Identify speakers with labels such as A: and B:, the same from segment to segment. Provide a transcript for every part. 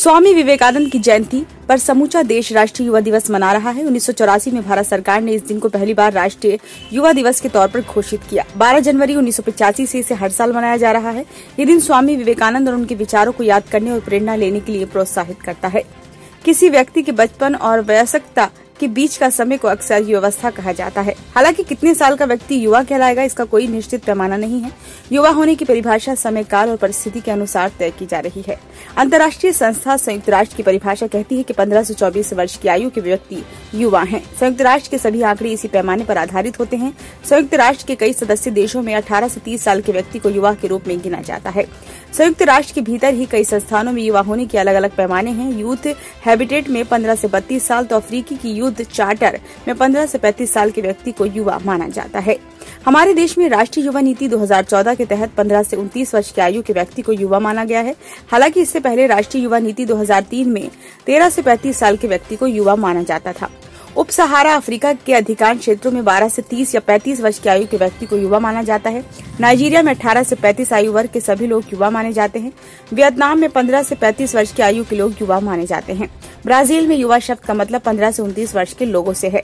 A: स्वामी विवेकानंद की जयंती पर समूचा देश राष्ट्रीय युवा दिवस मना रहा है। 1984 में भारत सरकार ने इस दिन को पहली बार राष्ट्रीय युवा दिवस के तौर पर घोषित किया। 12 जनवरी 1985 से इसे हर साल मनाया जा रहा है। ये दिन स्वामी विवेकानंद और उनके विचारों को याद करने और प्रेरणा लेने के लिए प्रोत्साहित करता है। किसी व्यक्ति के बचपन और वयस्कता के बीच का समय को अक्सर युवावस्था कहा जाता है। हालांकि कितने साल का व्यक्ति युवा कहलाएगा, इसका कोई निश्चित पैमाना नहीं है। युवा होने की परिभाषा समय, काल और परिस्थिति के अनुसार तय की जा रही है। अंतर्राष्ट्रीय संस्था संयुक्त राष्ट्र की परिभाषा कहती है कि 15 से 24 वर्ष की आयु के व्यक्ति युवा हैं। संयुक्त राष्ट्र के सभी आंकड़े इसी पैमाने पर आधारित होते हैं। संयुक्त राष्ट्र के कई सदस्य देशों में 18 से 30 साल के व्यक्ति को युवा के रूप में गिना जाता है। संयुक्त राष्ट्र के भीतर ही कई संस्थानों में युवा होने के अलग अलग पैमाने हैं। यूथ हैबिटेट में 15 से 32 साल तो अफ्रीकी की यूथ चार्टर में 15 से 35 साल के व्यक्ति को युवा माना जाता है। हमारे देश में राष्ट्रीय युवा नीति 2014 के तहत 15 से 29 वर्ष की आयु के व्यक्ति को युवा माना गया है। हालांकि इससे पहले राष्ट्रीय युवा नीति 2003 में 13 से 35 साल के व्यक्ति को युवा माना जाता था। उप सहारा अफ्रीका के अधिकांश क्षेत्रों में 12 से 30 या 35 वर्ष की आयु के व्यक्ति को युवा माना जाता है। नाइजीरिया में 18 से 35 आयु वर्ग के सभी लोग युवा माने जाते हैं। वियतनाम में 15 से 35 वर्ष की आयु के लोग युवा माने जाते हैं। ब्राजील में युवा शब्द का मतलब 15 से 29 वर्ष के लोगों से है।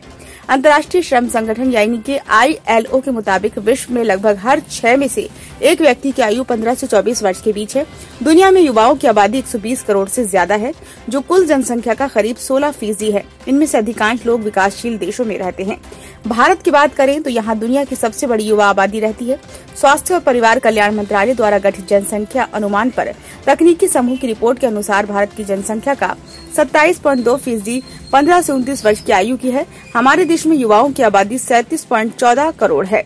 A: अंतर्राष्ट्रीय श्रम संगठन यानी कि ILO के मुताबिक विश्व में लगभग हर 6 में से एक व्यक्ति की आयु 15 से 24 वर्ष के बीच है। दुनिया में युवाओं की आबादी 120 करोड़ से ज्यादा है, जो कुल जनसंख्या का करीब 16% है। इनमें से अधिकांश लोग विकासशील देशों में रहते हैं। भारत की बात करें तो यहाँ दुनिया की सबसे बड़ी युवा आबादी रहती है। स्वास्थ्य और परिवार कल्याण मंत्रालय द्वारा गठित जनसंख्या अनुमान पर तकनीकी समूह की रिपोर्ट के अनुसार भारत की जनसंख्या का 27.2% 15 से 29 वर्ष की आयु की है। हमारे देश में युवाओं की आबादी 37.14 करोड़ है।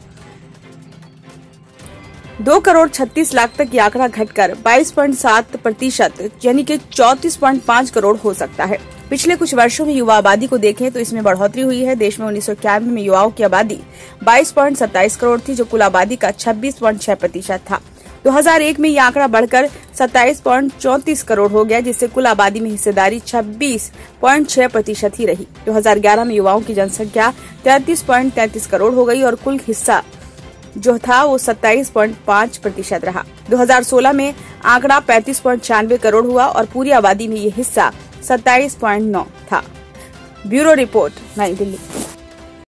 A: 2 करोड़ 36 लाख तक ये आंकड़ा घटकर 22.7% यानी कि 34.5 करोड़ हो सकता है। पिछले कुछ वर्षों में युवा आबादी को देखें तो इसमें बढ़ोतरी हुई है। देश में 1991 में युवाओं की आबादी 22.27 करोड़ थी, जो कुल आबादी का 26.6% था। 2001 में यह आंकड़ा बढ़कर 27.34 करोड़ हो गया, जिससे कुल आबादी में हिस्सेदारी 26.6% ही रही। 2011 में युवाओं की जनसंख्या 33.33 करोड़ हो गई और कुल हिस्सा जो था वो 27.5% रहा। 2016 में आंकड़ा 35.96 करोड़ हुआ और पूरी आबादी में ये हिस्सा 27.9 था। ब्यूरो रिपोर्ट, नई दिल्ली।